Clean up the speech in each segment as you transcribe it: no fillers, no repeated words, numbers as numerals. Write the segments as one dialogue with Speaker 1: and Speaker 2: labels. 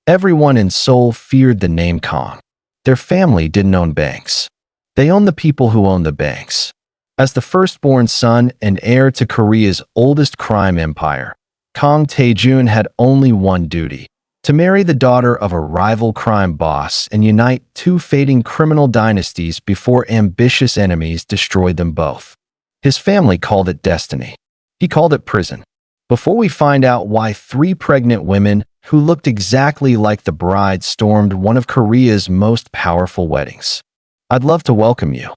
Speaker 1: Everyone in Seoul feared the name Kong. Their family didn't own banks. They owned the people who owned the banks. As the firstborn son and heir to Korea's oldest crime empire, Kang Tae-jun had only one duty: to marry the daughter of a rival crime boss and unite two fading criminal dynasties before ambitious enemies destroyed them both. His family called it destiny. He called it prison. Before we find out why three pregnant women who looked exactly like the bride stormed one of Korea's most powerful weddings, I'd love to welcome you.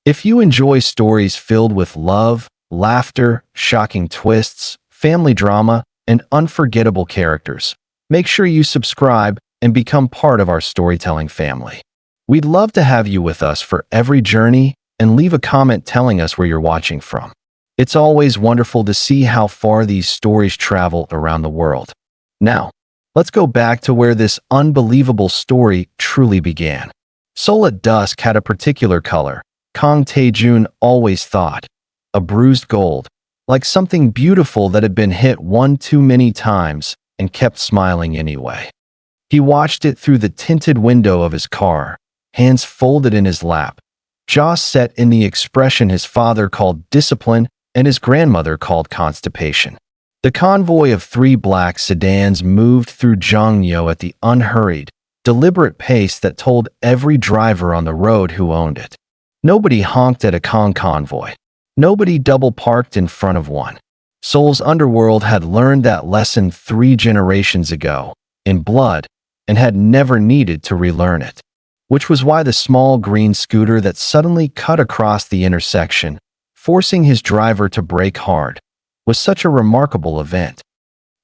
Speaker 1: If you enjoy stories filled with love, laughter, shocking twists, family drama, and unforgettable characters, make sure you subscribe and become part of our storytelling family. We'd love to have you with us for every journey, and leave a comment telling us where you're watching from. It's always wonderful to see how far these stories travel around the world. Now, let's go back to where this unbelievable story truly began. Seoul at dusk had a particular color. Kang Tae-jun always thought: a bruised gold, like something beautiful that had been hit one too many times, and kept smiling anyway. He watched it through the tinted window of his car, hands folded in his lap, jaw set in the expression his father called discipline and his grandmother called constipation. The convoy of three black sedans moved through Jongno at the unhurried, deliberate pace that told every driver on the road who owned it. Nobody honked at a convoy. Nobody double-parked in front of one. Seoul's underworld had learned that lesson 3 generations ago, in blood, and had never needed to relearn it. Which was why the small green scooter that suddenly cut across the intersection, forcing his driver to brake hard, was such a remarkable event.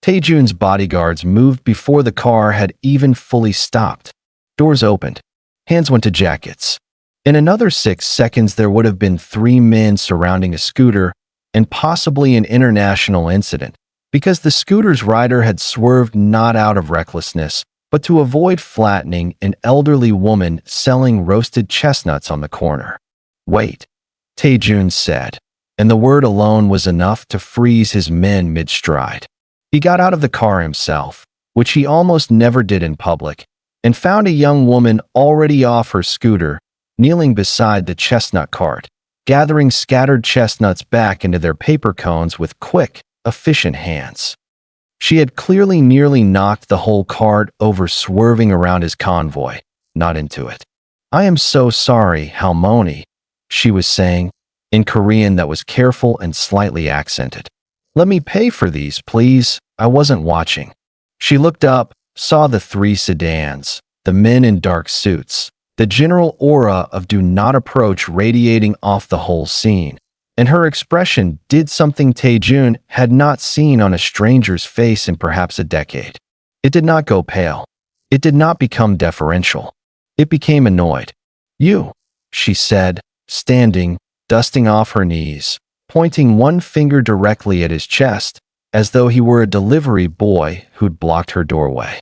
Speaker 1: Tae-jun's bodyguards moved before the car had even fully stopped. Doors opened. Hands went to jackets. In another 6 seconds, there would have been 3 men surrounding a scooter, and possibly an international incident, because the scooter's rider had swerved not out of recklessness, but to avoid flattening an elderly woman selling roasted chestnuts on the corner. "Wait," Tae-jun said, and the word alone was enough to freeze his men mid-stride. He got out of the car himself, which he almost never did in public, and found a young woman already off her scooter, kneeling beside the chestnut cart, gathering scattered chestnuts back into their paper cones with quick, efficient hands. She had clearly nearly knocked the whole cart over swerving around his convoy, not into it. "I am so sorry, Halmoni," she was saying, in Korean that was careful and slightly accented. "Let me pay for these, please. I wasn't watching." She looked up, saw the 3 sedans, the men in dark suits, the general aura of do not approach radiating off the whole scene, and her expression did something Tae-jun had not seen on a stranger's face in perhaps a decade. It did not go pale. It did not become deferential. It became annoyed. "You," she said, standing, dusting off her knees, pointing one finger directly at his chest, as though he were a delivery boy who'd blocked her doorway.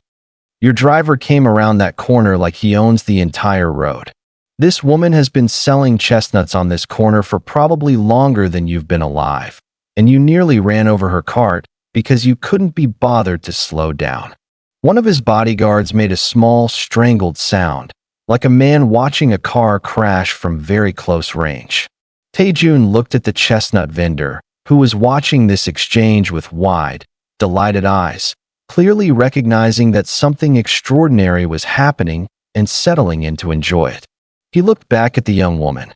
Speaker 1: "Your driver came around that corner like he owns the entire road. This woman has been selling chestnuts on this corner for probably longer than you've been alive, and you nearly ran over her cart because you couldn't be bothered to slow down." One of his bodyguards made a small, strangled sound, like a man watching a car crash from very close range. Tae-jun looked at the chestnut vendor, who was watching this exchange with wide, delighted eyes, clearly recognizing that something extraordinary was happening and settling in to enjoy it. He looked back at the young woman.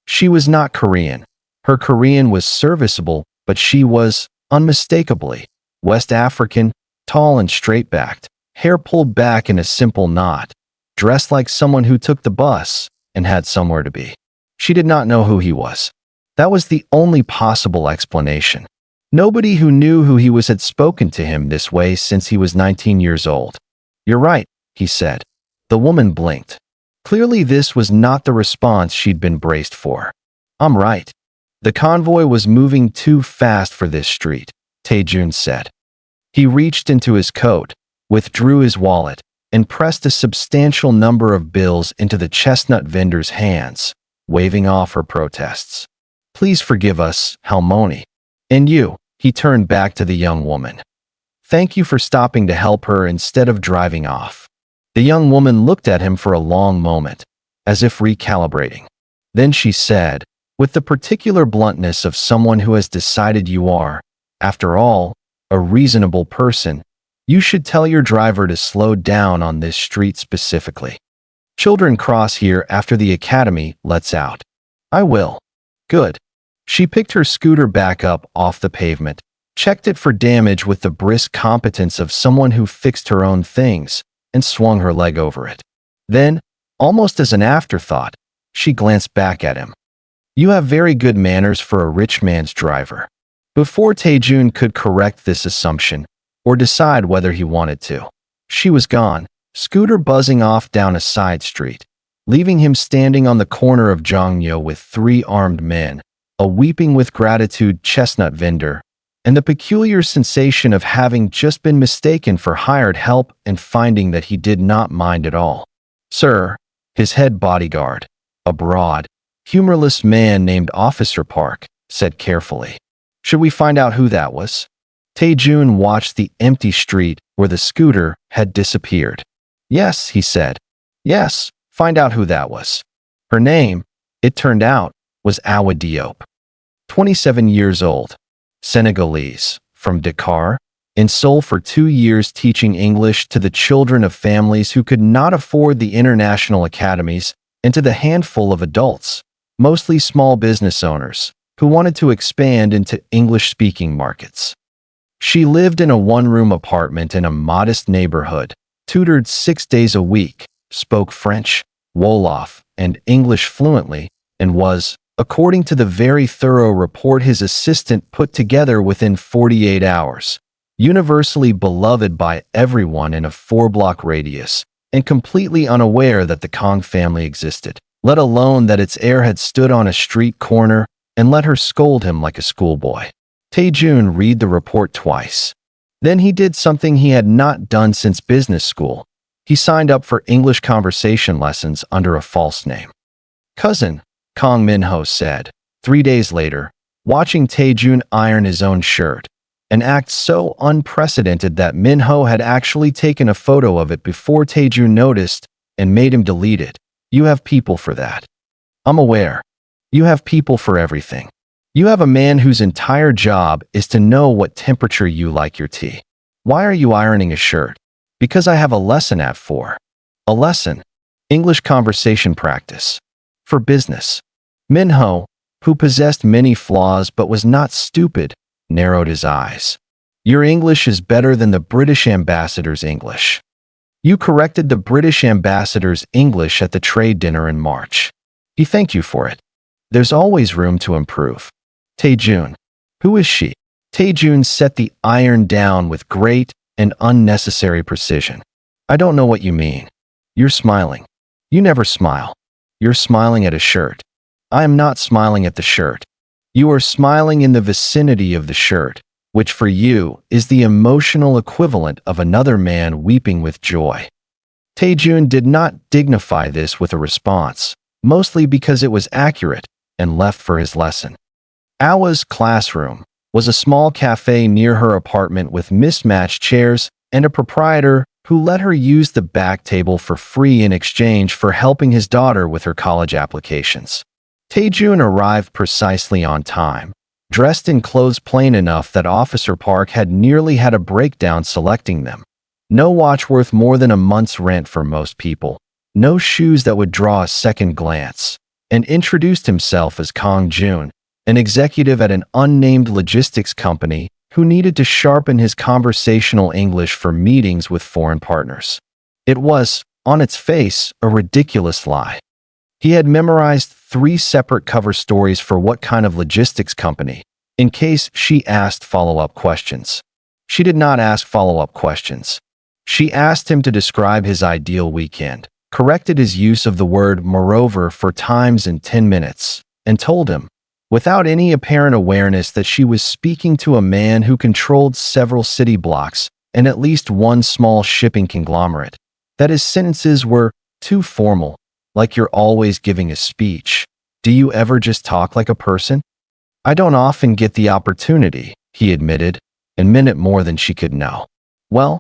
Speaker 1: She was not Korean. Her Korean was serviceable, but she was, unmistakably, West African, tall and straight-backed, hair pulled back in a simple knot, dressed like someone who took the bus and had somewhere to be. She did not know who he was. That was the only possible explanation. Nobody who knew who he was had spoken to him this way since he was 19 years old. "You're right," he said. The woman blinked. Clearly this was not the response she'd been braced for. "I'm right. The convoy was moving too fast for this street," Tae-jun said. He reached into his coat, withdrew his wallet, and pressed a substantial number of bills into the chestnut vendor's hands, waving off her protests. "Please forgive us, Halmoni. And you," he turned back to the young woman. Thank you for stopping to help her instead of driving off." The young woman looked at him for a long moment, as if recalibrating. Then she said, with the particular bluntness of someone who has decided you are, after all, a reasonable person, "You should tell your driver to slow down on this street specifically. Children cross here after the academy lets out." "I will." "Good." She picked her scooter back up off the pavement, checked it for damage with the brisk competence of someone who fixed her own things, and swung her leg over it. Then, almost as an afterthought, she glanced back at him. "You have very good manners for a rich man's driver." Before Taejun could correct this assumption, or decide whether he wanted to, she was gone, scooter buzzing off down a side street, leaving him standing on the corner of Jongno with 3 armed men, a weeping with gratitude chestnut vendor, and the peculiar sensation of having just been mistaken for hired help and finding that he did not mind at all. "Sir," his head bodyguard, a broad, humorless man named Officer Park, said carefully. "Should we find out who that was?" Taejun watched the empty street where the scooter had disappeared. "Yes," he said. "Yes, find out who that was." Her name, it turned out, was Awa Diop. 27 years old, Senegalese, from Dakar, in Seoul for 2 years teaching English to the children of families who could not afford the international academies and to the handful of adults, mostly small business owners, who wanted to expand into English-speaking markets. She lived in a one-room apartment in a modest neighborhood, tutored 6 days a week, spoke French, Wolof, and English fluently, and was, according to the very thorough report his assistant put together within 48 hours, universally beloved by everyone in a 4-block radius, and completely unaware that the Kong family existed, let alone that its heir had stood on a street corner and let her scold him like a schoolboy. Taejun read the report twice. Then he did something he had not done since business school. He signed up for English conversation lessons under a false name. "Cousin," Kong Minho said, 3 days later, watching Taejun iron his own shirt, an act so unprecedented that Minho had actually taken a photo of it before Taejun noticed and made him delete it. "You have people for that." "I'm aware. You have people for everything. You have a man whose entire job is to know what temperature you like your tea. Why are you ironing a shirt?" "Because I have a lesson at 4. "A lesson?" "English conversation practice. For business." Minho, who possessed many flaws but was not stupid, narrowed his eyes. "Your English is better than the British ambassador's English. You corrected the British ambassador's English at the trade dinner in March. He thanked you for it. There's always room to improve." "Taejun. Who is she?" Taejun set the iron down with great and unnecessary precision. "I don't know what you mean. You're smiling. You never smile. You're smiling at a shirt." "I am not smiling at the shirt. You are smiling in the vicinity of the shirt, which for you is the emotional equivalent of another man weeping with joy." Taejun did not dignify this with a response, mostly because it was accurate, and left for his lesson. Awa's classroom was a small cafe near her apartment with mismatched chairs and a proprietor who let her use the back table for free in exchange for helping his daughter with her college applications. Taejun arrived precisely on time, dressed in clothes plain enough that Officer Park had nearly had a breakdown selecting them. No watch worth more than a month's rent for most people, no shoes that would draw a second glance, and introduced himself as Kong Jun, an executive at an unnamed logistics company who needed to sharpen his conversational English for meetings with foreign partners. It was, on its face, a ridiculous lie. He had memorized 3 separate cover stories for what kind of logistics company, in case she asked follow-up questions. She did not ask follow-up questions. She asked him to describe his ideal weekend, corrected his use of the word moreover 4 times in 10 minutes, and told him, without any apparent awareness that she was speaking to a man who controlled several city blocks and at least one small shipping conglomerate, that his sentences were too formal, like you're always giving a speech. "Do you ever just talk like a person?" "I don't often get the opportunity," he admitted, and meant it more than she could know. Well,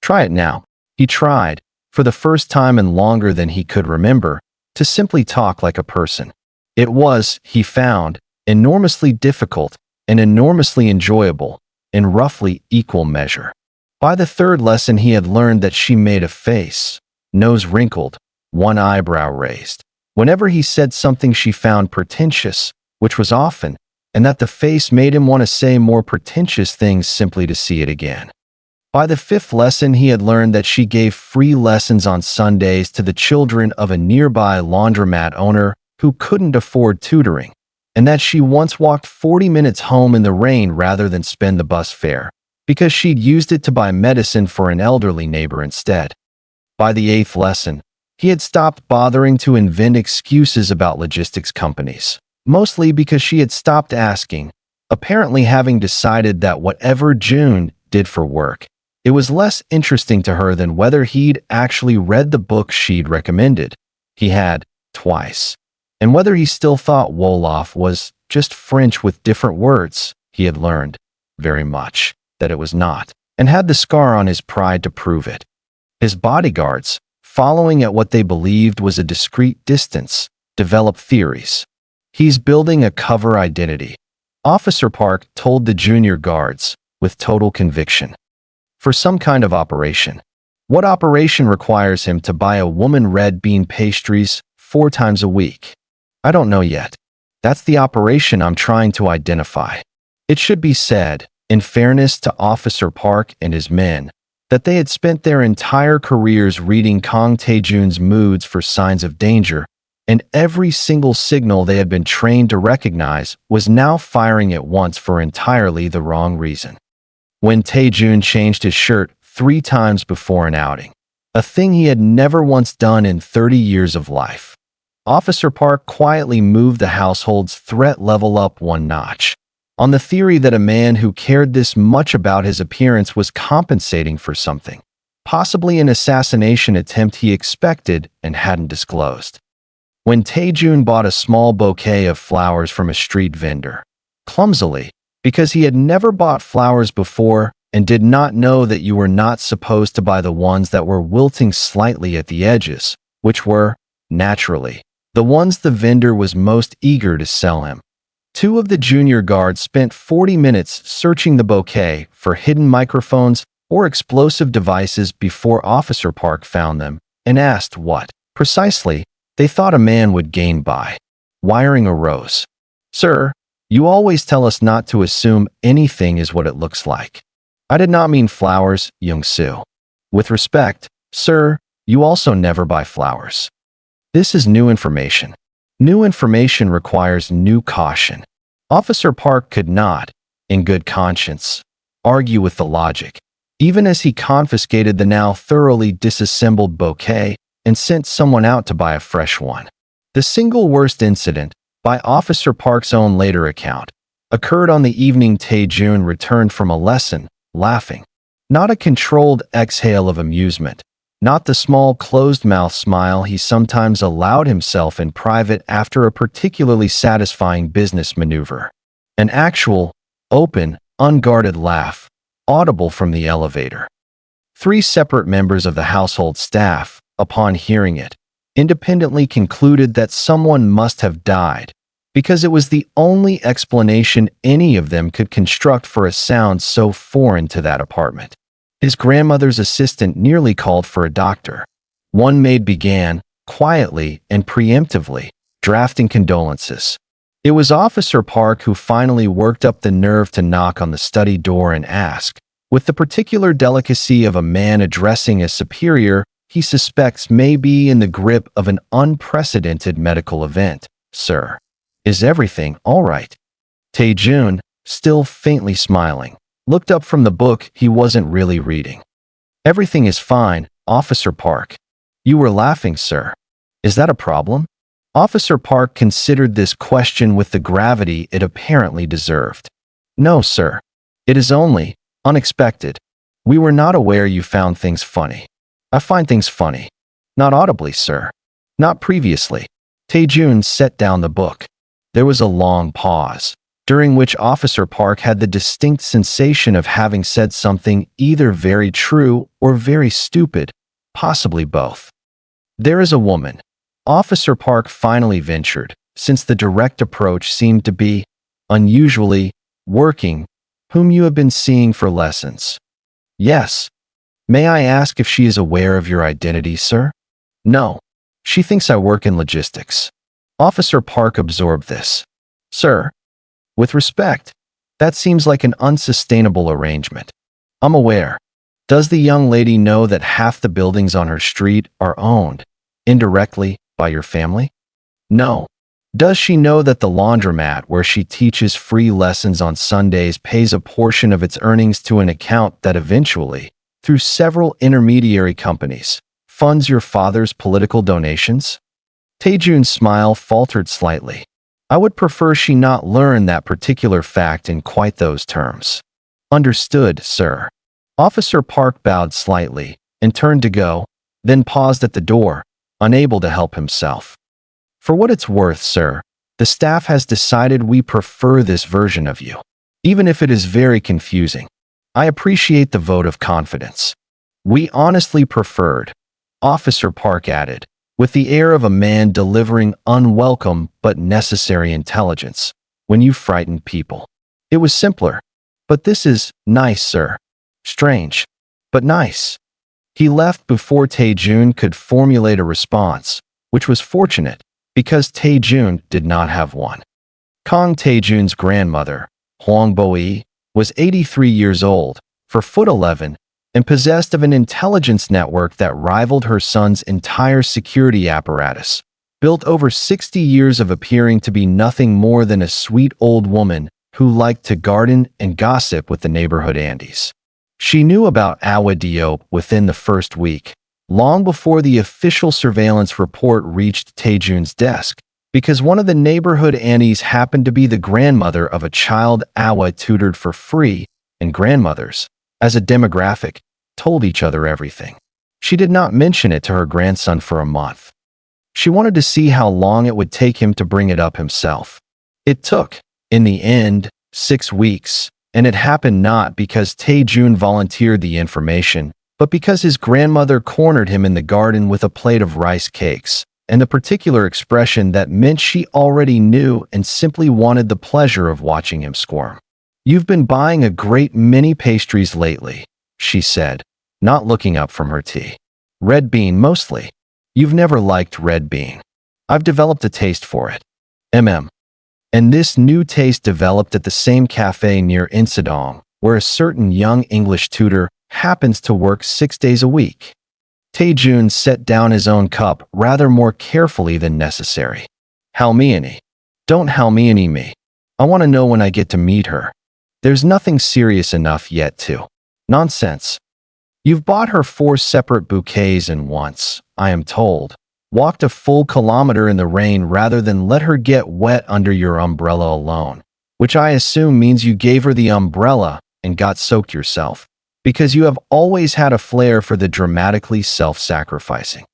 Speaker 1: try it now. He tried, for the first time and longer than he could remember, to simply talk like a person. It was, he found, enormously difficult and enormously enjoyable, in roughly equal measure. By the third lesson he had learned that she made a face, nose wrinkled, one eyebrow raised, whenever he said something she found pretentious, which was often, and that the face made him want to say more pretentious things simply to see it again. By the fifth lesson he had learned that she gave free lessons on Sundays to the children of a nearby laundromat owner who couldn't afford tutoring, and that she once walked 40 minutes home in the rain rather than spend the bus fare, because she'd used it to buy medicine for an elderly neighbor instead. By the eighth lesson, he had stopped bothering to invent excuses about logistics companies, mostly because she had stopped asking, apparently having decided that whatever June did for work, it was less interesting to her than whether he'd actually read the book she'd recommended. He had, twice. And whether he still thought Wolof was just French with different words, he had learned, very much, that it was not, and had the scar on his pride to prove it. His bodyguards, following at what they believed was a discreet distance, developed theories. He's building a cover identity, Officer Park told the junior guards, with total conviction. For some kind of operation. What operation requires him to buy a woman red bean pastries 4 times a week? I don't know yet. That's the operation I'm trying to identify. It should be said, in fairness to Officer Park and his men, that they had spent their entire careers reading Kang Taejun's moods for signs of danger, and every single signal they had been trained to recognize was now firing at once for entirely the wrong reason. When Taejun changed his shirt 3 times before an outing, a thing he had never once done in 30 years of life, Officer Park quietly moved the household's threat level up 1 notch, on the theory that a man who cared this much about his appearance was compensating for something, possibly an assassination attempt he expected and hadn't disclosed. When Taejun bought a small bouquet of flowers from a street vendor, clumsily, because he had never bought flowers before and did not know that you were not supposed to buy the ones that were wilting slightly at the edges, which were, naturally, the ones the vendor was most eager to sell him. 2 of the junior guards spent 40 minutes searching the bouquet for hidden microphones or explosive devices before Officer Park found them and asked what, precisely, they thought a man would gain by wiring a rose. Sir, you always tell us not to assume anything is what it looks like. I did not mean flowers, Young-soo. With respect, sir, you also never buy flowers. This is new information. New information requires new caution. Officer Park could not, in good conscience, argue with the logic, even as he confiscated the now thoroughly disassembled bouquet and sent someone out to buy a fresh one. The single worst incident, by Officer Park's own later account, occurred on the evening Taejun returned from a lesson, laughing. Not a controlled exhale of amusement, not the small closed-mouth smile he sometimes allowed himself in private after a particularly satisfying business maneuver. An actual, open, unguarded laugh, audible from the elevator. 3 separate members of the household staff, upon hearing it, independently concluded that someone must have died, because it was the only explanation any of them could construct for a sound so foreign to that apartment. His grandmother's assistant nearly called for a doctor. One maid began, quietly and preemptively, drafting condolences. It was Officer Park who finally worked up the nerve to knock on the study door and ask, with the particular delicacy of a man addressing a superior he suspects may be in the grip of an unprecedented medical event, "Sir, is everything all right?" Taejun, still faintly smiling, looked up from the book he wasn't really reading. "Everything is fine, Officer Park." "You were laughing, sir. Is that a problem?" Officer Park considered this question with the gravity it apparently deserved. "No, sir. It is only unexpected. We were not aware you found things funny." "I find things funny. Not audibly, sir. Not previously." Taejun set down the book. There was a long pause. during which Officer Park had the distinct sensation of having said something either very true or very stupid, possibly both. "There is a woman," Officer Park finally ventured, since the direct approach seemed to be, unusually, working, "whom you have been seeing for lessons." "Yes." "May I ask if she is aware of your identity, sir?" "No. She thinks I work in logistics." Officer Park absorbed this. "Sir, with respect, that seems like an unsustainable arrangement." "I'm aware. Does the young lady know that half the buildings on her street are owned, indirectly, by your family?" "No." "Does she know that the laundromat where she teaches free lessons on Sundays pays a portion of its earnings to an account that eventually, through several intermediary companies, funds your father's political donations?" Taejun's smile faltered slightly. "I would prefer she not learn that particular fact in quite those terms." "Understood, sir." Officer Park bowed slightly and turned to go, then paused at the door, unable to help himself. "For what it's worth, sir, the staff has decided we prefer this version of you, even if it is very confusing. I appreciate the vote of confidence." "We honestly preferred," Officer Park added, with the air of a man delivering unwelcome but necessary intelligence, "when you frightened people. It was simpler. But this is nice, sir. Strange, but nice." He left before Taejun could formulate a response, which was fortunate, because Taejun did not have one. Kang Taejun's grandmother, Hwang Bo-yi, was 83 years old, 4'11", and possessed of an intelligence network that rivaled her son's entire security apparatus, built over 60 years of appearing to be nothing more than a sweet old woman who liked to garden and gossip with the neighborhood Andes. She knew about Awa Diop within the first week, long before the official surveillance report reached Taejun's desk, because one of the neighborhood Annies happened to be the grandmother of a child Awa tutored for free, and grandmothers, as a demographic, told each other everything. She did not mention it to her grandson for a month. She wanted to see how long it would take him to bring it up himself. It took, in the end, 6 weeks, and it happened not because Taejun volunteered the information, but because his grandmother cornered him in the garden with a plate of rice cakes, and the particular expression that meant she already knew and simply wanted the pleasure of watching him squirm. "You've been buying a great many pastries lately," she said, not looking up from her tea. "Red bean mostly. You've never liked red bean. I've developed a taste for it. And this new taste developed at the same cafe near Insadong, where a certain young English tutor happens to work 6 days a week." Taejun set down his own cup rather more carefully than necessary. "Halmiani. Don't Halmiani me. I want to know when I get to meet her. There's nothing serious enough yet to." "Nonsense. You've bought her 4 separate bouquets and once, I am told, walked a full kilometer in the rain rather than let her get wet under your umbrella alone, which I assume means you gave her the umbrella and got soaked yourself, because you have always had a flair for the dramatically self-sacrificing."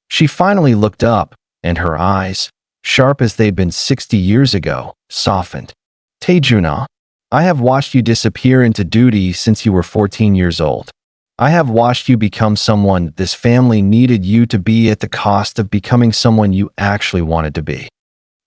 Speaker 1: She finally looked up, and her eyes, sharp as they'd been 60 years ago, softened. "Taejuna, I have watched you disappear into duty since you were 14 years old. I have watched you become someone this family needed you to be at the cost of becoming someone you actually wanted to be.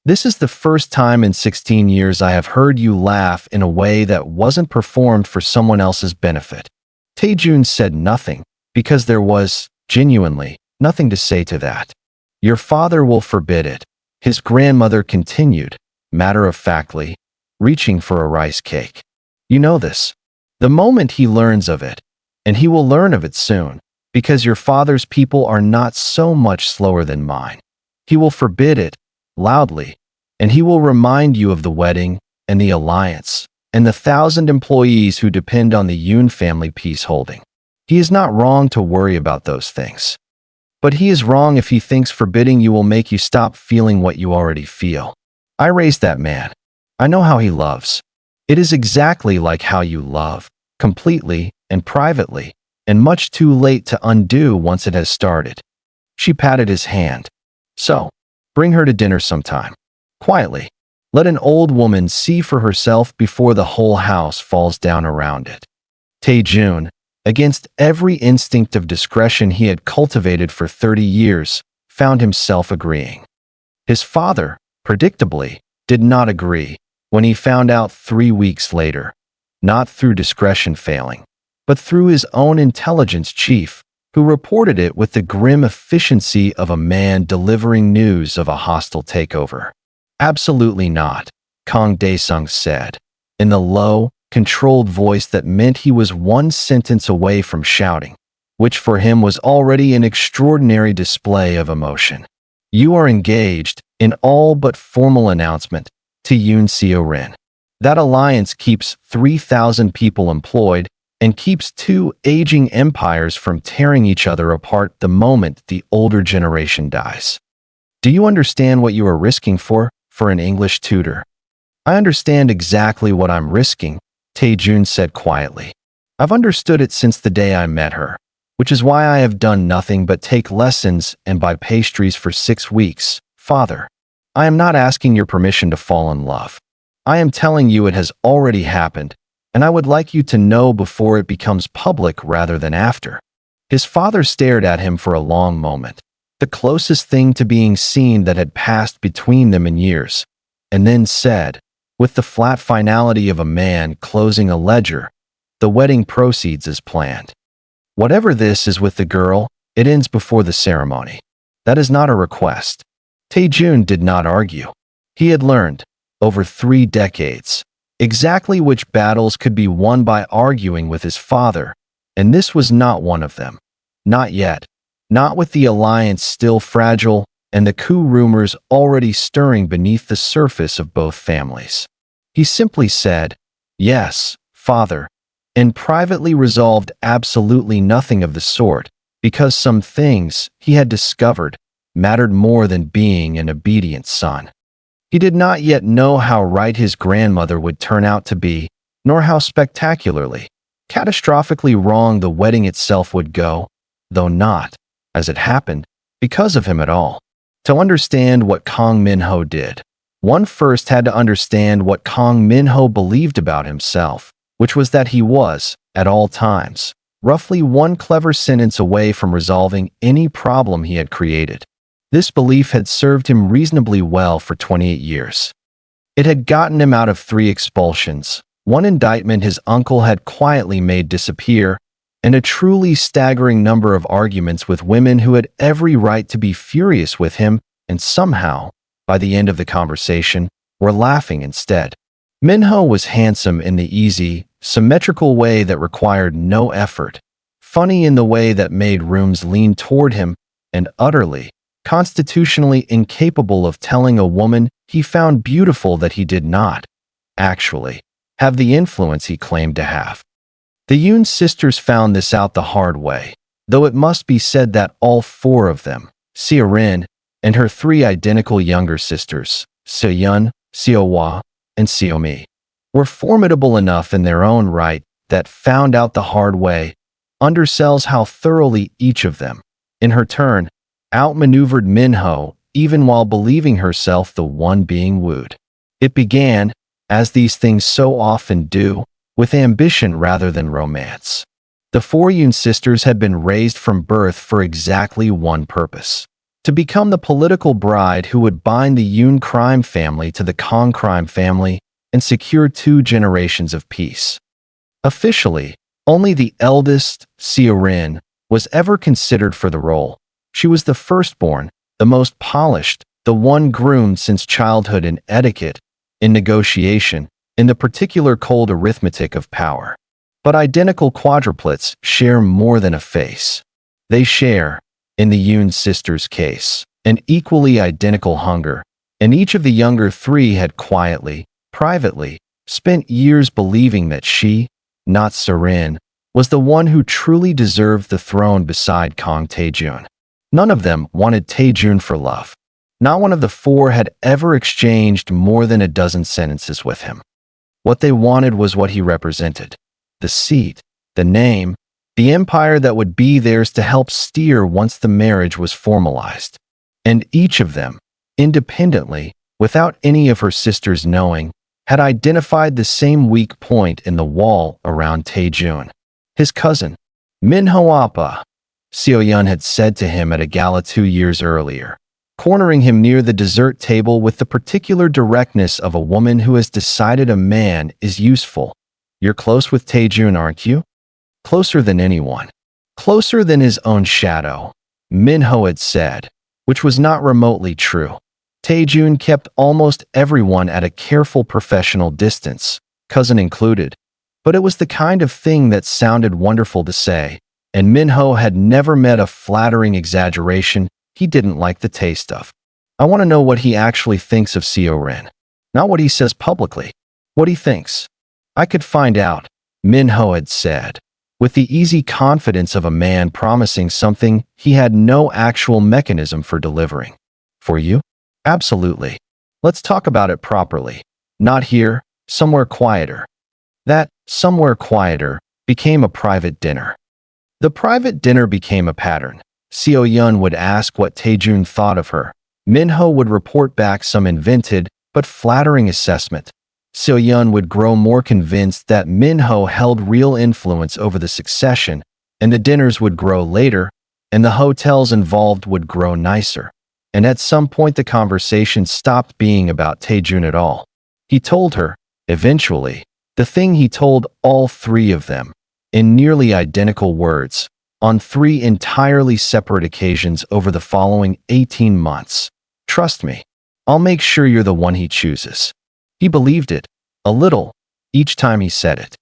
Speaker 1: This is the first time in 16 years I have heard you laugh in a way that wasn't performed for someone else's benefit." Taejun said nothing, because there was, genuinely, nothing to say to that. "Your father will forbid it," his grandmother continued, matter-of-factly, reaching for a rice cake. "You know this. The moment he learns of it, and he will learn of it soon, because your father's people are not so much slower than mine. He will forbid it, loudly, and he will remind you of the wedding, and the alliance, and the 1,000 employees who depend on the Yoon family peaceholding. He is not wrong to worry about those things. But he is wrong if he thinks forbidding you will make you stop feeling what you already feel. I raised that man. I know how he loves. It is exactly like how you love, completely and privately, and much too late to undo once it has started." She patted his hand. "So, bring her to dinner sometime. Quietly. Let an old woman see for herself before the whole house falls down around it. Taejun, against every instinct of discretion he had cultivated for 30 years, found himself agreeing. His father, predictably, did not agree when he found out 3 weeks later, not through discretion failing, but through his own intelligence chief, who reported it with the grim efficiency of a man delivering news of a hostile takeover. Absolutely not, Kang Daesung said, in the low, controlled voice that meant he was one sentence away from shouting, which for him was already an extraordinary display of emotion. You are engaged, in all but formal announcement, to Yoon Seo-rin. That alliance keeps 3,000 people employed and keeps two aging empires from tearing each other apart the moment the older generation dies. Do you understand what you are risking for an English tutor? I understand exactly what I'm risking, Taejun said quietly. I've understood it since the day I met her, which is why I have done nothing but take lessons and buy pastries for 6 weeks, father. I am not asking your permission to fall in love. I am telling you it has already happened, and I would like you to know before it becomes public rather than after. His father stared at him for a long moment, the closest thing to being seen that had passed between them in years, and then said, with the flat finality of a man closing a ledger, the wedding proceeds as planned. Whatever this is with the girl, it ends before the ceremony. That is not a request. Taejun did not argue. He had learned, over 3 decades, exactly which battles could be won by arguing with his father, and this was not one of them. Not yet. Not with the alliance still fragile and the coup rumors already stirring beneath the surface of both families. He simply said, "Yes, father," and privately resolved absolutely nothing of the sort, because some things, he had discovered, mattered more than being an obedient son. He did not yet know how right his grandmother would turn out to be, nor how spectacularly, catastrophically wrong the wedding itself would go, though not, as it happened, because of him at all. To understand what Kang Min-ho did, one first had to understand what Kang Min-ho believed about himself, which was that he was, at all times, roughly one clever sentence away from resolving any problem he had created. This belief had served him reasonably well for 28 years. It had gotten him out of 3 expulsions, 1 indictment his uncle had quietly made disappear, and a truly staggering number of arguments with women who had every right to be furious with him and somehow, by the end of the conversation, were laughing instead. Minho was handsome in the easy, symmetrical way that required no effort, funny in the way that made rooms lean toward him, and utterly, constitutionally incapable of telling a woman he found beautiful that he did not, actually, have the influence he claimed to have. The Yoon sisters found this out the hard way, though it must be said that all 4 of them, Seo-rin, and her 3 identical younger sisters, Seo-yeon, Seo-hwa, and Seo-mi, were formidable enough in their own right that found out the hard way undersells how thoroughly each of them, in her turn, outmaneuvered Minho even while believing herself the one being wooed. It began, as these things so often do, with ambition rather than romance. The 4 Yoon sisters had been raised from birth for exactly one purpose: to become the political bride who would bind the Yoon crime family to the Kang crime family and secure 2 generations of peace. Officially, only the eldest, Seo-rin, was ever considered for the role. She was the firstborn, the most polished, the one groomed since childhood in etiquette, in negotiation, in the particular cold arithmetic of power. But identical quadruplets share more than a face. They share, in the Yoon sisters' case, an equally identical hunger, and each of the younger 3 had quietly, privately, spent years believing that she, not Seo-rin, was the one who truly deserved the throne beside Kang Taejun. None of them wanted Taejun for love. Not one of the 4 had ever exchanged more than a dozen sentences with him. What they wanted was what he represented: the seat, the name, the empire that would be theirs to help steer once the marriage was formalized. And each of them, independently, without any of her sisters knowing, had identified the same weak point in the wall around Taejun. His cousin, Minho Appa, Seo-yun had said to him at a gala 2 years earlier, cornering him near the dessert table with the particular directness of a woman who has decided a man is useful. "You're close with Taejun, aren't you?" "Closer than anyone. Closer than his own shadow," Minho had said, which was not remotely true. Taejun kept almost everyone at a careful professional distance, cousin included, but it was the kind of thing that sounded wonderful to say, and Minho had never met a flattering exaggeration he didn't like the taste of. "I want to know what he actually thinks of Seo-rin. Not what he says publicly. What he thinks. I could find out," Minho had said, with the easy confidence of a man promising something he had no actual mechanism for delivering. "For you? Absolutely. Let's talk about it properly. Not here, somewhere quieter." That somewhere quieter became a private dinner. The private dinner became a pattern. Seo-yun would ask what Taejun thought of her. Minho would report back some invented but flattering assessment. Seo-yun would grow more convinced that Minho held real influence over the succession, and the dinners would grow later, and the hotels involved would grow nicer. And at some point the conversation stopped being about Taejun at all. He told her, eventually, the thing he told all three of them, in nearly identical words, on three entirely separate occasions over the following 18 months. "Trust me, I'll make sure you're the one he chooses." He believed it, a little, each time he said it.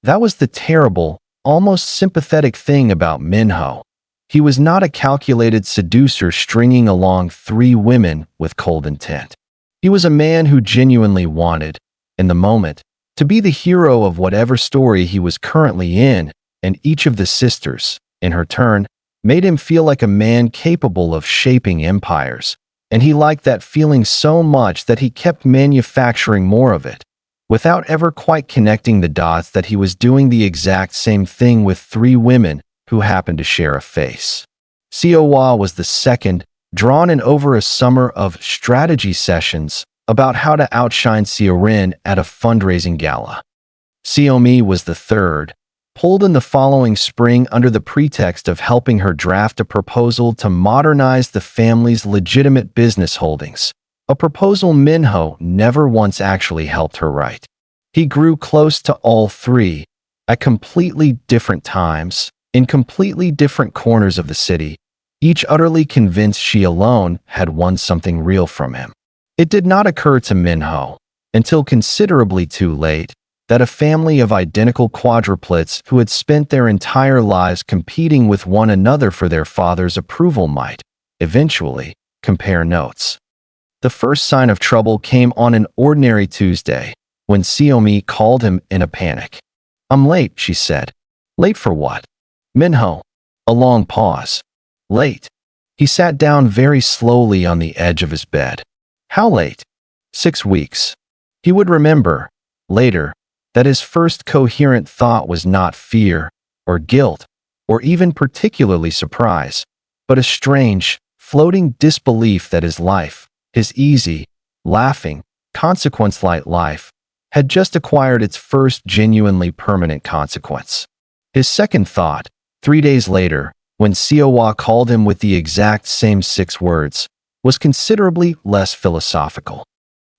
Speaker 1: That was the terrible, almost sympathetic thing about Minho. He was not a calculated seducer stringing along three women with cold intent. He was a man who genuinely wanted, in the moment, to be the hero of whatever story he was currently in, and each of the sisters, in her turn, made him feel like a man capable of shaping empires, and he liked that feeling so much that he kept manufacturing more of it, without ever quite connecting the dots that he was doing the exact same thing with three women who happened to share a face. Seo-wa was the second, drawn in over a summer of strategy sessions about how to outshine Seo-rin at a fundraising gala. Seo-mi was the third, pulled in the following spring under the pretext of helping her draft a proposal to modernize the family's legitimate business holdings, a proposal Minho never once actually helped her write. He grew close to all three, at completely different times, in completely different corners of the city, each utterly convinced she alone had won something real from him. It did not occur to Minho, until considerably too late, that a family of identical quadruplets who had spent their entire lives competing with one another for their father's approval might, eventually, compare notes. The first sign of trouble came on an ordinary Tuesday, when Seo-mi called him in a panic. "I'm late," she said. "Late for what?" "Minho." A long pause. "Late." He sat down very slowly on the edge of his bed. "How late?" 6 weeks. He would remember, later, that his first coherent thought was not fear, or guilt, or even particularly surprise, but a strange, floating disbelief that his life, his easy, laughing, consequence-light life, had just acquired its first genuinely permanent consequence. His second thought, 3 days later, when Seo-wa called him with the exact same 6 words, was considerably less philosophical.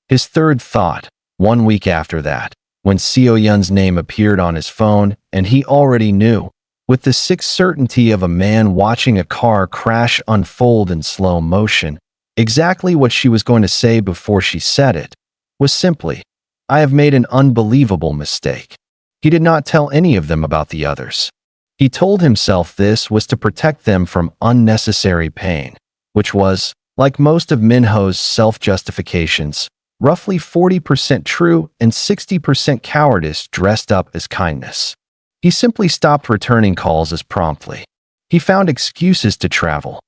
Speaker 1: His third thought, 1 week after that, when Seo-yun's name appeared on his phone, and he already knew, with the sick certainty of a man watching a car crash unfold in slow motion, exactly what she was going to say before she said it, was simply, "I have made an unbelievable mistake." He did not tell any of them about the others. He told himself this was to protect them from unnecessary pain, which was, like most of Minho's self-justifications, roughly 40% true and 60% cowardice dressed up as kindness. He simply stopped returning calls as promptly. He found excuses to travel.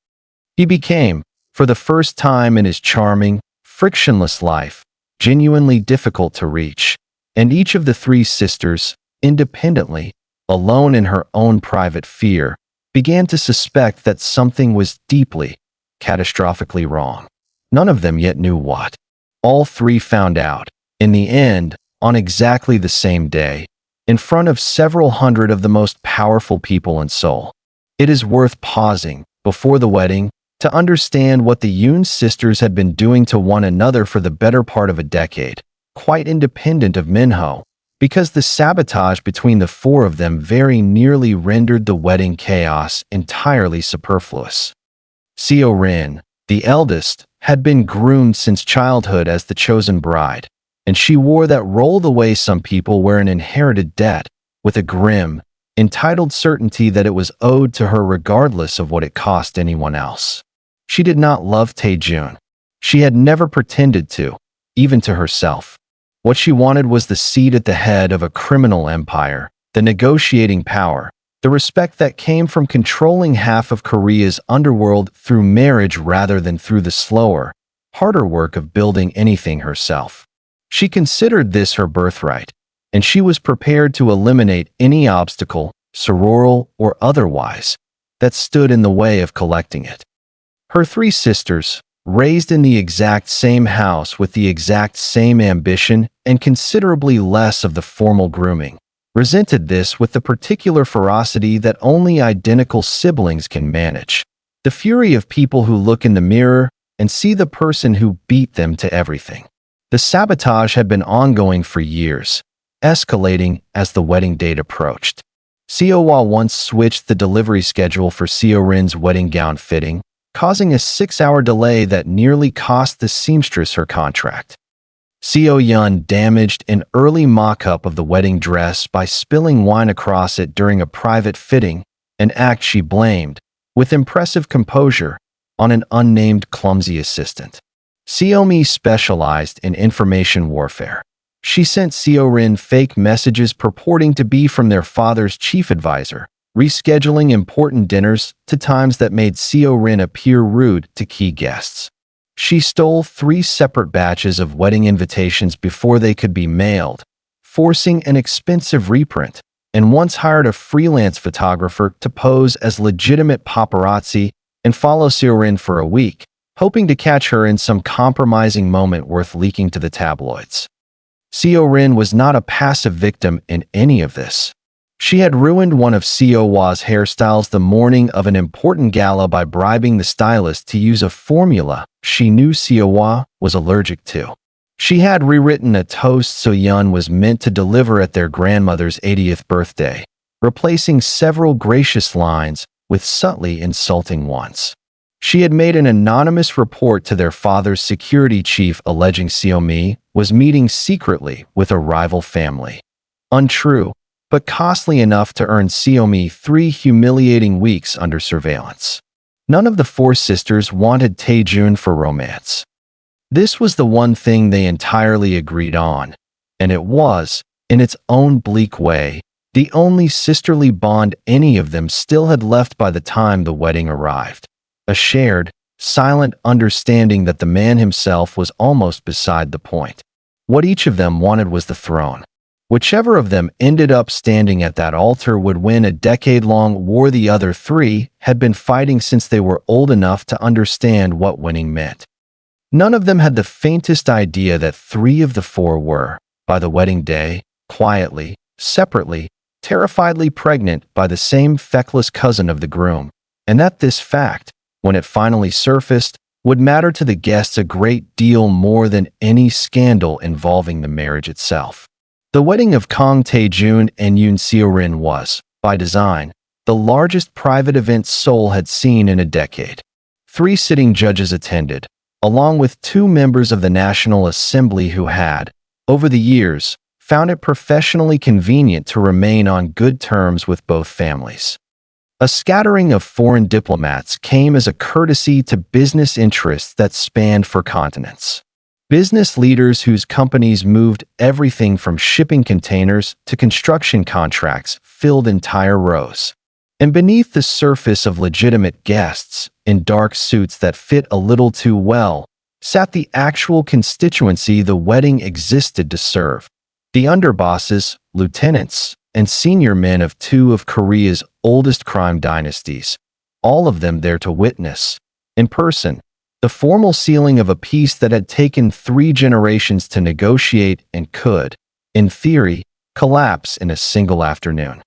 Speaker 1: He became, for the first time in his charming, frictionless life, genuinely difficult to reach, and each of the three sisters, independently, alone in her own private fear, began to suspect that something was deeply, catastrophically wrong. None of them yet knew what. All three found out, in the end, on exactly the same day, in front of several hundred of the most powerful people in Seoul. It is worth pausing, before the wedding, to understand what the Yoon sisters had been doing to one another for the better part of a decade, quite independent of Minho, because the sabotage between the four of them very nearly rendered the wedding chaos entirely superfluous. Seo-rin, the eldest, had been groomed since childhood as the chosen bride, and she wore that role the way some people wear an inherited debt, with a grim, entitled certainty that it was owed to her regardless of what it cost anyone else. She did not love Taejun. She had never pretended to, even to herself. What she wanted was the seat at the head of a criminal empire, the negotiating power, the respect that came from controlling half of Korea's underworld through marriage rather than through the slower, harder work of building anything herself. She considered this her birthright, and she was prepared to eliminate any obstacle, sororal or otherwise, that stood in the way of collecting it. Her three sisters, raised in the exact same house with the exact same ambition and considerably less of the formal grooming, resented this with the particular ferocity that only identical siblings can manage. The fury of people who look in the mirror and see the person who beat them to everything. The sabotage had been ongoing for years, escalating as the wedding date approached. Seo-hwa once switched the delivery schedule for Seo-rin's wedding gown fitting, causing a 6-hour delay that nearly cost the seamstress her contract. Seo-yeon damaged an early mock-up of the wedding dress by spilling wine across it during a private fitting, an act she blamed, with impressive composure, on an unnamed clumsy assistant. Seo-mi specialized in information warfare. She sent Seo-rin fake messages purporting to be from their father's chief advisor, rescheduling important dinners to times that made Seo-rin appear rude to key guests. She stole 3 separate batches of wedding invitations before they could be mailed, forcing an expensive reprint, and once hired a freelance photographer to pose as legitimate paparazzi and follow Seo-rin for a week, hoping to catch her in some compromising moment worth leaking to the tabloids. Seo-rin was not a passive victim in any of this. She had ruined one of Seo-hwa's hairstyles the morning of an important gala by bribing the stylist to use a formula she knew Seo-hwa was allergic to. She had rewritten a toast So-yeon was meant to deliver at their grandmother's 80th birthday, replacing several gracious lines with subtly insulting ones. She had made an anonymous report to their father's security chief alleging Seo-mi was meeting secretly with a rival family. Untrue, but costly enough to earn Seo-mi 3 humiliating weeks under surveillance. None of the 4 sisters wanted Taejun for romance. This was the one thing they entirely agreed on, and it was, in its own bleak way, the only sisterly bond any of them still had left by the time the wedding arrived. A shared, silent understanding that the man himself was almost beside the point. What each of them wanted was the throne. Whichever of them ended up standing at that altar would win a decade-long war. The other 3 had been fighting since they were old enough to understand what winning meant. None of them had the faintest idea that 3 of the 4 were, by the wedding day, quietly, separately, terrifiedly pregnant by the same feckless cousin of the groom, and that this fact, when it finally surfaced, would matter to the guests a great deal more than any scandal involving the marriage itself. The wedding of Kang Taejun and Yoon Seo-rin was, by design, the largest private event Seoul had seen in a decade. 3 sitting judges attended, along with 2 members of the National Assembly who had, over the years, found it professionally convenient to remain on good terms with both families. A scattering of foreign diplomats came as a courtesy to business interests that spanned 4 continents. Business leaders whose companies moved everything from shipping containers to construction contracts filled entire rows. And beneath the surface of legitimate guests, in dark suits that fit a little too well, sat the actual constituency the wedding existed to serve. The underbosses, lieutenants, and senior men of 2 of Korea's oldest crime dynasties, all of them there to witness, in person, The formal sealing of a peace that had taken 3 generations to negotiate and could, in theory, collapse in a single afternoon.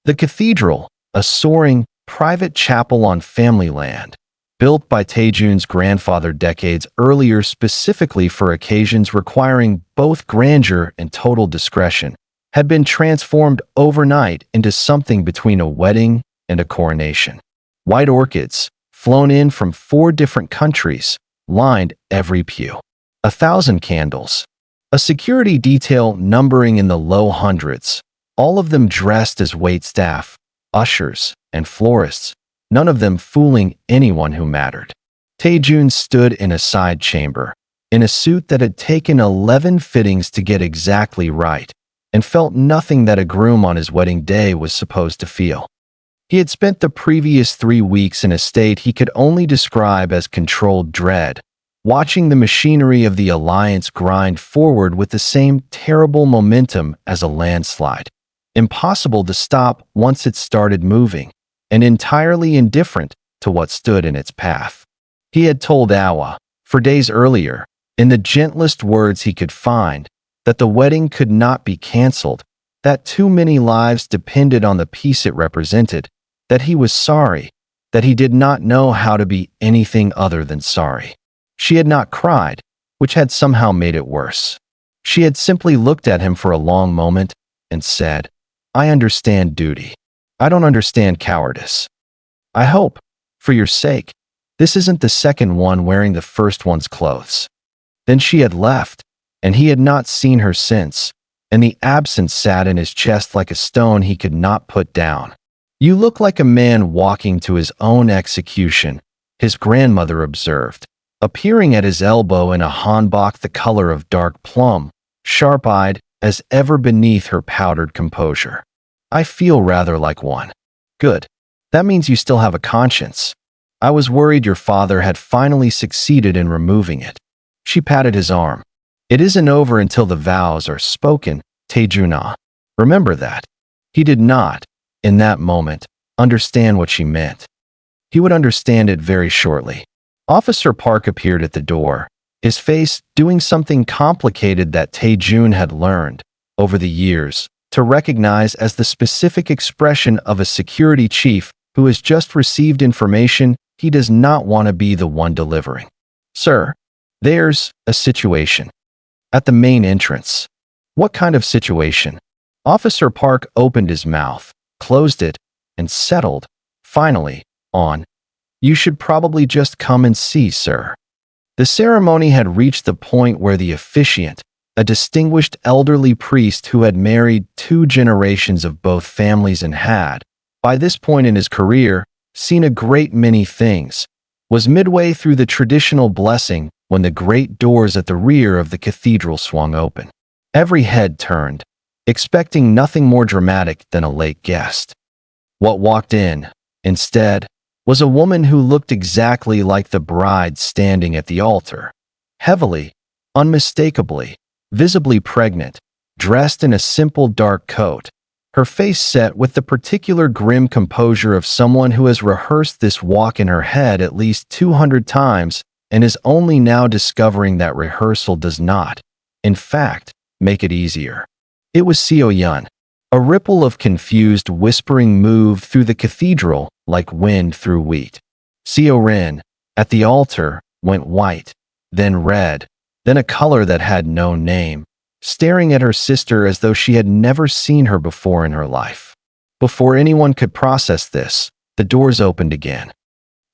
Speaker 1: The cathedral, a soaring, private chapel on family land, built by Taejun's grandfather decades earlier specifically for occasions requiring both grandeur and total discretion, had been transformed overnight into something between a wedding and a coronation. White orchids, flown in from 4 different countries, lined every pew. 1,000 candles. A security detail numbering in the low hundreds, all of them dressed as waitstaff, ushers, and florists, none of them fooling anyone who mattered. Taejun stood in a side chamber, in a suit that had taken 11 fittings to get exactly right, and felt nothing that a groom on his wedding day was supposed to feel. He had spent the previous 3 weeks in a state he could only describe as controlled dread, watching the machinery of the alliance grind forward with the same terrible momentum as a landslide. Impossible to stop once it started moving, and entirely indifferent to what stood in its path. He had told Awa, for days earlier, in the gentlest words he could find, that the wedding could not be canceled, that too many lives depended on the peace it represented, that he was sorry, that he did not know how to be anything other than sorry. She had not cried, which had somehow made it worse. She had simply looked at him for a long moment and said, "I understand duty. I don't understand cowardice. I hope, for your sake, this isn't the second one wearing the first one's clothes." Then she had left, and he had not seen her since, and the absence sat in his chest like a stone he could not put down. "You look like a man walking to his own execution," his grandmother observed, appearing at his elbow in a hanbok the color of dark plum, sharp-eyed as ever beneath her powdered composure. "I feel rather like one." "Good. That means you still have a conscience. I was worried your father had finally succeeded in removing it." She patted his arm. "It isn't over until the vows are spoken, Taejuna. Remember that." He did not, in that moment, understand what she meant. He would understand it very shortly. Officer Park appeared at the door, his face doing something complicated that Taejun had learned, over the years, to recognize as the specific expression of a security chief who has just received information he does not want to be the one delivering. "Sir, there's a situation." At the main entrance. "What kind of situation?" Officer Park opened his mouth, closed it, and settled, finally, on, "You should probably just come and see, sir." The ceremony had reached the point where the officiant, a distinguished elderly priest who had married 2 generations of both families and had, by this point in his career, seen a great many things, was midway through the traditional blessing when the great doors at the rear of the cathedral swung open. Every head turned, expecting nothing more dramatic than a late guest. What walked in, instead, was a woman who looked exactly like the bride standing at the altar, heavily, unmistakably, visibly pregnant, dressed in a simple dark coat, her face set with the particular grim composure of someone who has rehearsed this walk in her head at least 200 times and is only now discovering that rehearsal does not, in fact, make it easier. It was Seo Yun. A ripple of confused whispering moved through the cathedral like wind through wheat. Seo Rin, at the altar, went white, then red, then a color that had no name, staring at her sister as though she had never seen her before in her life. Before anyone could process this, the doors opened again.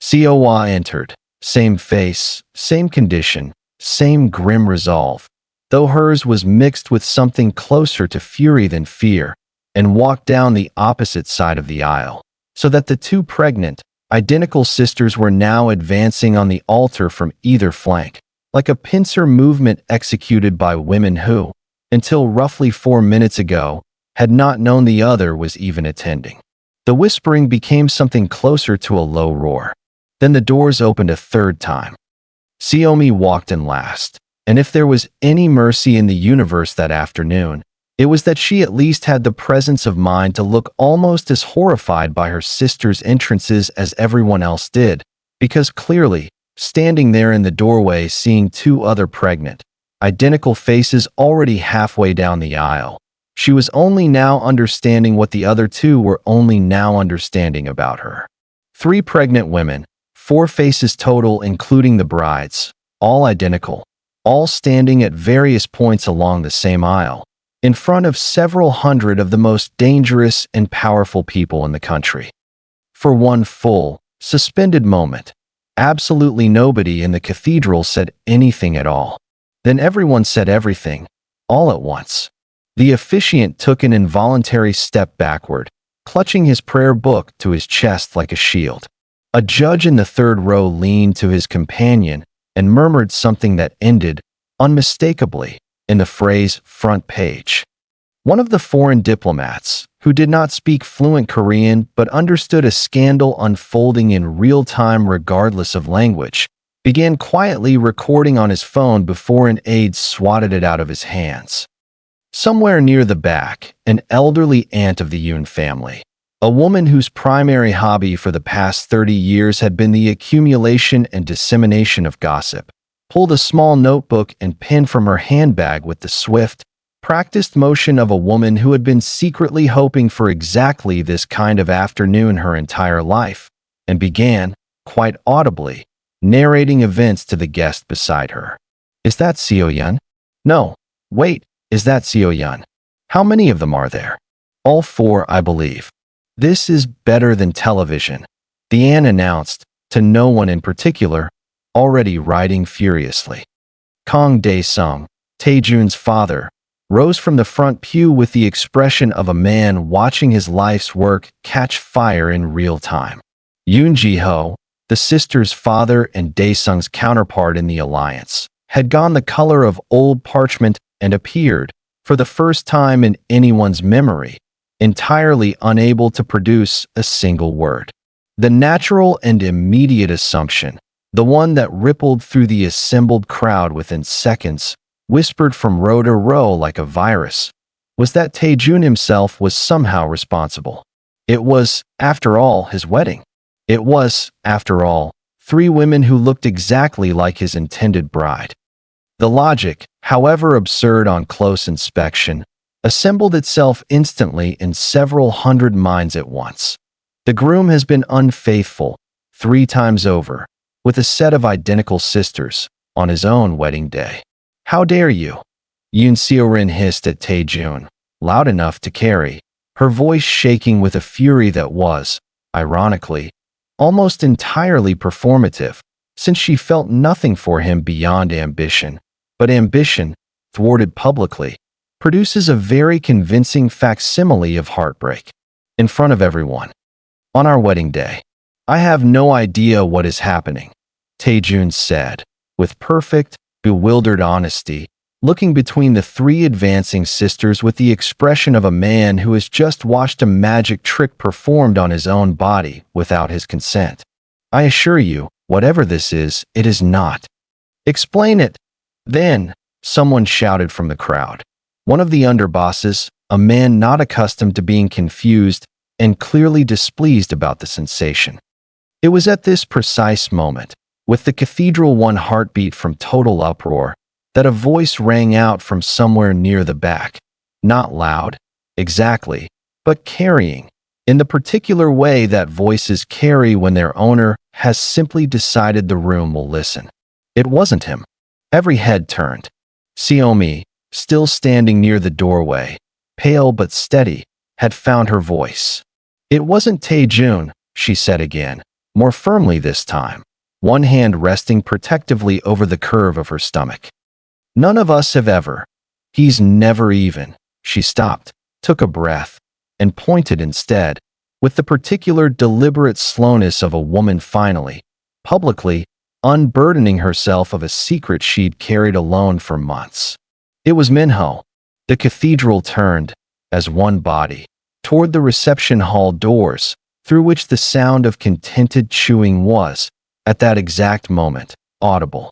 Speaker 1: Seo Hwa entered, same face, same condition, same grim resolve, though hers was mixed with something closer to fury than fear, and walked down the opposite side of the aisle, so that the 2 pregnant, identical sisters were now advancing on the altar from either flank, like a pincer movement executed by women who, until roughly 4 minutes ago, had not known the other was even attending. The whispering became something closer to a low roar. Then the doors opened a 3rd time. Seomi walked in last, and if there was any mercy in the universe that afternoon, it was that she at least had the presence of mind to look almost as horrified by her sister's entrances as everyone else did, because clearly, standing there in the doorway seeing two other pregnant, identical faces already halfway down the aisle. She was only now understanding what the other two were only now understanding about her. 3 pregnant women, 4 faces total including the brides, all identical, all standing at various points along the same aisle, in front of several hundred of the most dangerous and powerful people in the country. For one full, suspended moment, absolutely nobody in the cathedral said anything at all. Then everyone said everything, all at once. The officiant took an involuntary step backward, clutching his prayer book to his chest like a shield. A judge in the 3rd row leaned to his companion and murmured something that ended, unmistakably, in the phrase front page. One of the foreign diplomats, who did not speak fluent Korean but understood a scandal unfolding in real time regardless of language, began quietly recording on his phone before an aide swatted it out of his hands. Somewhere near the back, an elderly aunt of the Yoon family, a woman whose primary hobby for the past 30 years had been the accumulation and dissemination of gossip, pulled a small notebook and pen from her handbag with the swift, practiced motion of a woman who had been secretly hoping for exactly this kind of afternoon her entire life, and began, quite audibly, narrating events to the guest beside her. "Is that Seo-yeon? No. Wait. Is that Seo-yeon? How many of them are there?" "All 4, I believe." "This is better than television," the aunt announced, to no one in particular, already writing furiously. Kang Dae-sung, Taejun's father, rose from the front pew with the expression of a man watching his life's work catch fire in real time. Yoon Ji-ho, the sister's father and Dae-sung's counterpart in the alliance, had gone the color of old parchment and appeared, for the first time in anyone's memory, entirely unable to produce a single word. The natural and immediate assumption, the one that rippled through the assembled crowd within seconds, whispered from row to row like a virus, was that Taejun himself was somehow responsible. It was, after all, his wedding. It was, after all, 3 women who looked exactly like his intended bride. The logic, however absurd on close inspection, assembled itself instantly in several hundred minds at once. The groom has been unfaithful 3 times over, with a set of identical sisters, on his own wedding day. "How dare you?" Yoon Seo-rin hissed at Taejun, loud enough to carry, her voice shaking with a fury that was, ironically, almost entirely performative, since she felt nothing for him beyond ambition. But ambition, thwarted publicly, produces a very convincing facsimile of heartbreak. In front of everyone. "On our wedding day. I have no idea what is happening," Taejun said, with perfect, bewildered honesty, looking between the 3 advancing sisters with the expression of a man who has just watched a magic trick performed on his own body without his consent. "I assure you, whatever this is, it is not." "Explain it." Then, someone shouted from the crowd. One of the underbosses, a man not accustomed to being confused and clearly displeased about the sensation. It was at this precise moment, with the cathedral one heartbeat from total uproar, that a voice rang out from somewhere near the back. Not loud, exactly, but carrying, in the particular way that voices carry when their owner has simply decided the room will listen. It wasn't him. Every head turned. Xiaomi, still standing near the doorway, pale but steady, had found her voice. "It wasn't Taejun," she said again, more firmly this time, one hand resting protectively over the curve of her stomach. "None of us have ever. He's never even." She stopped, took a breath, and pointed instead, with the particular deliberate slowness of a woman finally, publicly, unburdening herself of a secret she'd carried alone for months. It was Minho. The cathedral turned, as one body, toward the reception hall doors, through which the sound of contented chewing was, at that exact moment, audible.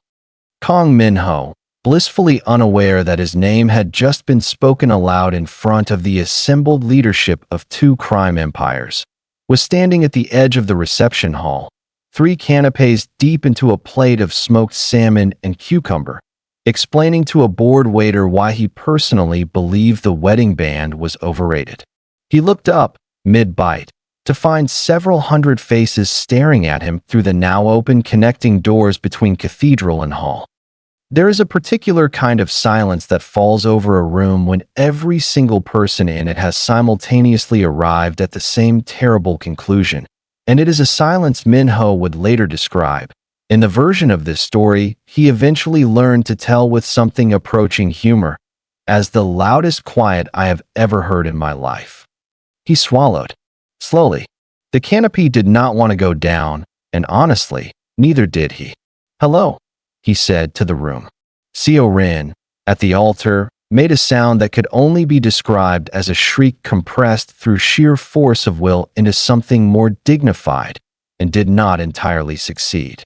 Speaker 1: Kang Minho, blissfully unaware that his name had just been spoken aloud in front of the assembled leadership of 2 crime empires, was standing at the edge of the reception hall, 3 canapes deep into a plate of smoked salmon and cucumber, explaining to a bored waiter why he personally believed the wedding band was overrated. He looked up, mid-bite, to find several hundred faces staring at him through the now open connecting doors between cathedral and hall. There is a particular kind of silence that falls over a room when every single person in it has simultaneously arrived at the same terrible conclusion, and it is a silence Minho would later describe. In the version of this story, he eventually learned to tell with something approaching humor, as the loudest quiet I have ever heard in my life. He swallowed. Slowly. The canopy did not want to go down, and honestly, neither did he. "Hello," he said to the room. Seo Rin, at the altar, made a sound that could only be described as a shriek compressed through sheer force of will into something more dignified, and did not entirely succeed.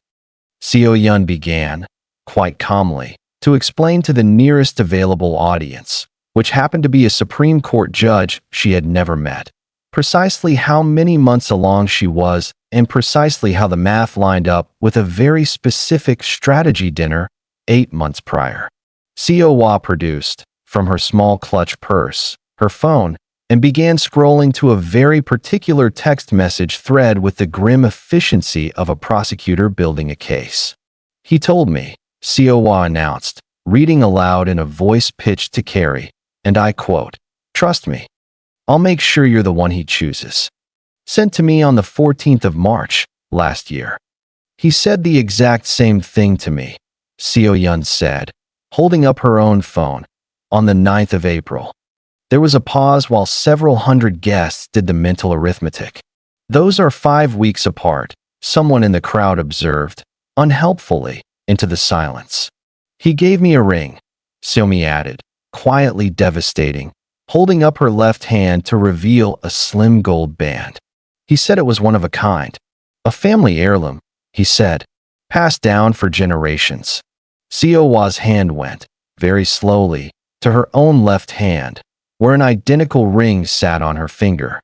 Speaker 1: Seo Yun began, quite calmly, to explain to the nearest available audience, which happened to be a Supreme Court judge she had never met, precisely how many months along she was, and precisely how the math lined up with a very specific strategy dinner 8 months prior. Seo Hua produced, from her small clutch purse, her phone, and began scrolling to a very particular text message thread with the grim efficiency of a prosecutor building a case. "He told me," Seo Hua announced, reading aloud in a voice pitched to Carrie, and I quote, "Trust me. I'll make sure you're the one he chooses. Sent to me on the 14th of March, last year." "He said the exact same thing to me," Seo Yun said, holding up her own phone, "on the 9th of April. There was a pause while several hundred guests did the mental arithmetic. "Those are 5 weeks apart," someone in the crowd observed, unhelpfully, into the silence. "He gave me a ring," Xiaomi added, quietly devastating, holding up her left hand to reveal a slim gold band. "He said it was one of a kind. A family heirloom," he said, "passed down for generations." Seo Hua's hand went, very slowly, to her own left hand, where an identical ring sat on her finger.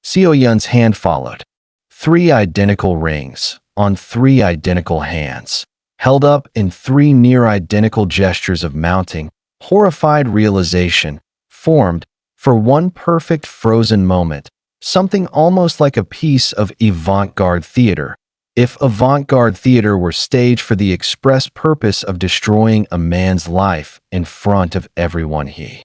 Speaker 1: Seo Yun's hand followed. 3 identical rings, on 3 identical hands, held up in 3 near-identical gestures of mounting, horrified realization, formed, for one perfect frozen moment, something almost like a piece of avant-garde theater, if avant-garde theater were staged for the express purpose of destroying a man's life in front of everyone he